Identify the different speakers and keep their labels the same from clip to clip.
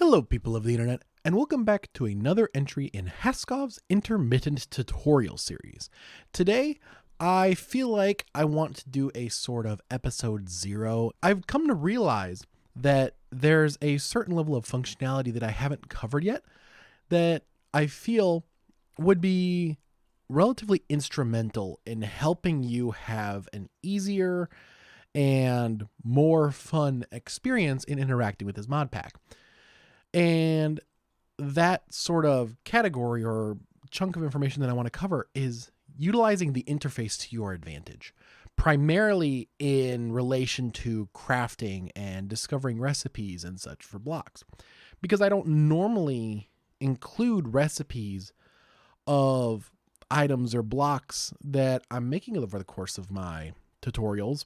Speaker 1: Hello, people of the internet, and welcome back to another entry in Haskov's intermittent tutorial series. Today, I feel like I want to do a sort of episode 0. I've come to realize that there's a certain level of functionality that I haven't covered yet that I feel would be relatively instrumental in helping you have an easier and more fun experience in interacting with this mod pack. And that sort of category or chunk of information that I want to cover is utilizing the interface to your advantage, primarily in relation to crafting and discovering recipes and such for blocks. Because I don't normally include recipes of items or blocks that I'm making over the course of my tutorials.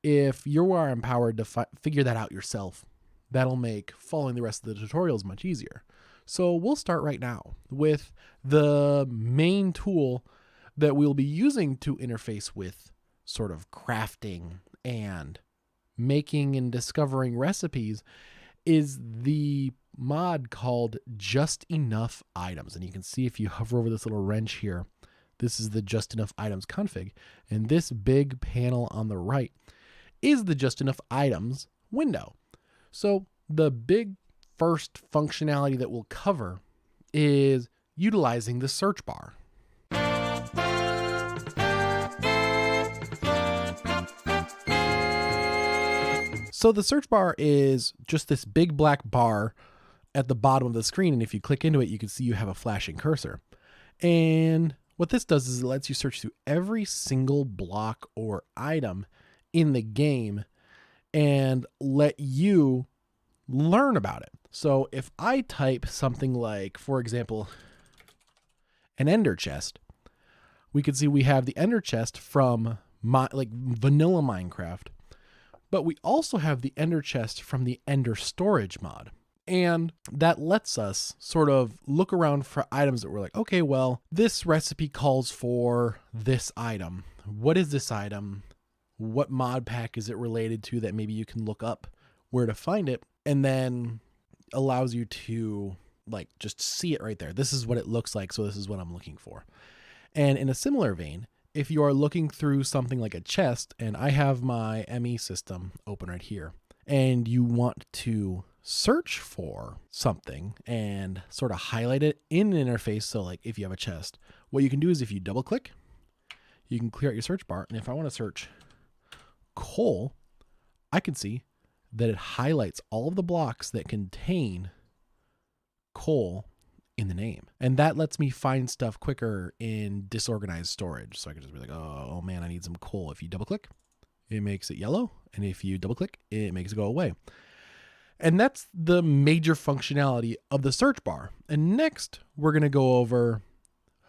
Speaker 1: If you are empowered to figure that out yourself, that'll make following the rest of the tutorials much easier. So we'll start right now with the main tool that we'll be using to interface with sort of crafting and making and discovering recipes is the mod called Just Enough Items. And you can see if you hover over this little wrench here, this is the Just Enough Items config. And this big panel on the right is the Just Enough Items window. So the big first functionality that we'll cover is utilizing the search bar. So the search bar is just this big black bar at the bottom of the screen. And if you click into it, you can see you have a flashing cursor. And what this does is it lets you search through every single block or item in the game and let you learn about it. So if I type something like, for example, an ender chest, we can see we have the ender chest from vanilla Minecraft, but we also have the ender chest from the ender storage mod. And that lets us sort of look around for items that we're like, okay, well, this recipe calls for this item. What is this item? What mod pack is it related to that maybe you can look up where to find it, and then allows you to just see it right there. This is what it looks like, so this is what I'm looking for. And in a similar vein, if you are looking through something like a chest, and I have my ME system open right here, and you want to search for something and sort of highlight it in an interface, so like if you have a chest, what you can do is if you double click, you can clear out your search bar, and if I want to search coal, I can see that it highlights all of the blocks that contain coal in the name. And that lets me find stuff quicker in disorganized storage. So I can just be like, oh man, I need some coal. If you double click, it makes it yellow. And if you double click, it makes it go away. And that's the major functionality of the search bar. And next, we're going to go over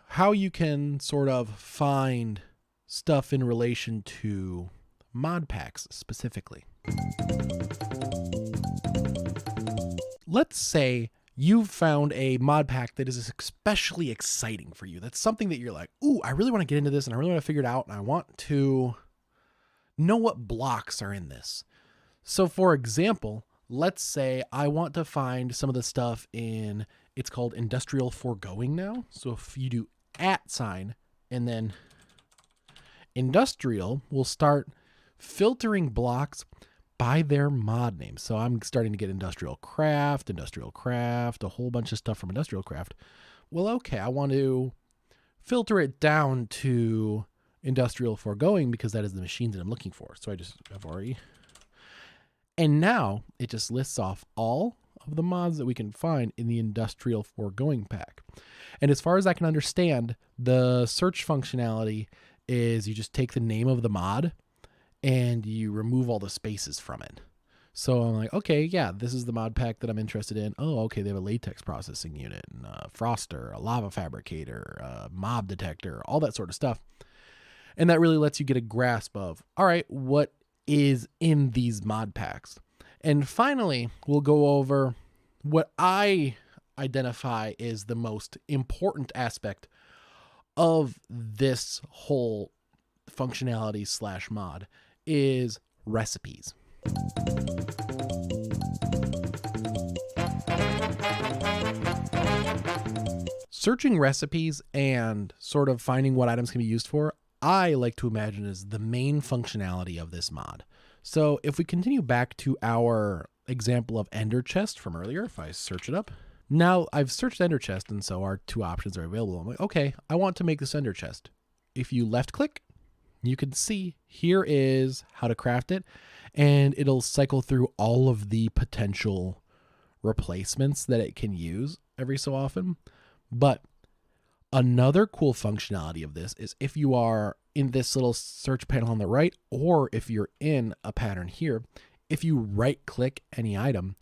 Speaker 1: how you can sort of find stuff in relation to mod packs specifically. Let's say you've found a mod pack that is especially exciting for you. That's something that you're like, ooh, I really want to get into this and I really want to figure it out and I want to know what blocks are in this. So for example, let's say I want to find some of the stuff in, it's called industrial foregoing now. So if you do @ and then industrial, will start filtering blocks by their mod name. So I'm starting to get industrial craft, a whole bunch of stuff from industrial craft. Well, okay, I want to filter it down to industrial foregoing because that is the machine that I'm looking for. So I've already, and now it just lists off all of the mods that we can find in the industrial foregoing pack. And as far as I can understand, the search functionality is you just take the name of the mod and you remove all the spaces from it. So I'm like, okay, yeah, this is the mod pack that I'm interested in. Oh, okay, they have a latex processing unit, and a froster, a lava fabricator, a mob detector, all that sort of stuff. And that really lets you get a grasp of, all right, what is in these mod packs. And finally, we'll go over what I identify is the most important aspect of this whole functionality / mod is recipes. searching recipes and sort of finding what items can be used for, I like to imagine is the main functionality of this mod. So if we continue back to our example of Ender Chest from earlier, if I search it up, now I've searched Ender Chest, and so our two options are available. I'm like, okay, I want to make this Ender Chest. If you left click, you can see here is how to craft it, and it'll cycle through all of the potential replacements that it can use every so often. But another cool functionality of this is if you are in this little search panel on the right, or if you're in a pattern here, if you right click any item,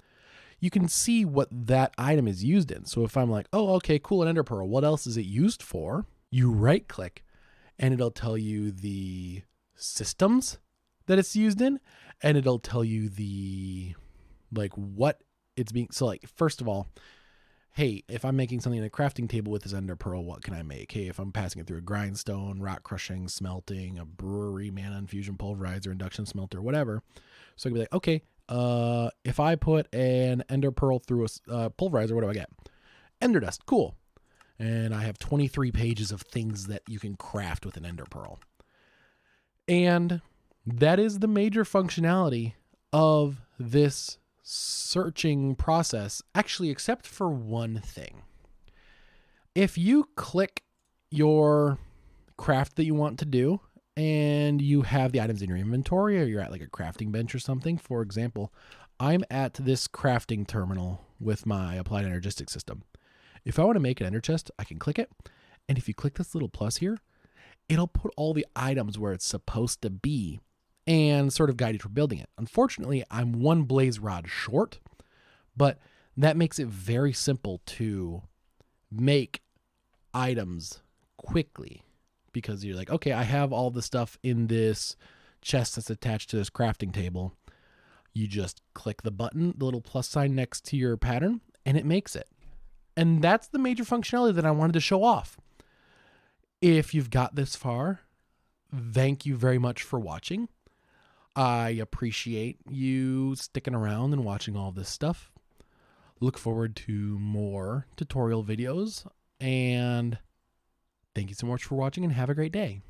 Speaker 1: you can see what that item is used in. So if I'm like, oh, okay, cool, an ender pearl, what else is it used for? You right click and it'll tell you the systems that it's used in, and it'll tell you the, like, what it's being, so like, first of all, hey, if I'm making something in a crafting table with this ender pearl, what can I make? Hey, if I'm passing it through a grindstone, rock crushing, smelting, a brewery, mana infusion, pulverizer, induction smelter, whatever. So I can be like, okay, if I put an ender pearl through a pulverizer, what do I get? Ender dust, cool. And I have 23 pages of things that you can craft with an ender pearl. And that is the major functionality of this searching process, actually, except for one thing. If you click your craft that you want to do and you have the items in your inventory, or you're at like a crafting bench or something, for example, I'm at this crafting terminal with my applied energistic system. If I want to make an ender chest, I can click it, and if you click this little plus here, it'll put all the items where it's supposed to be and sort of guide you through building it. Unfortunately, I'm one blaze rod short, but that makes it very simple to make items quickly, because you're like, okay, I have all the stuff in this chest that's attached to this crafting table. You just click the button, the little plus sign next to your pattern, and it makes it. And that's the major functionality that I wanted to show off. If you've got this far, thank you very much for watching. I appreciate you sticking around and watching all this stuff. Look forward to more tutorial videos, and thank you so much for watching, and have a great day.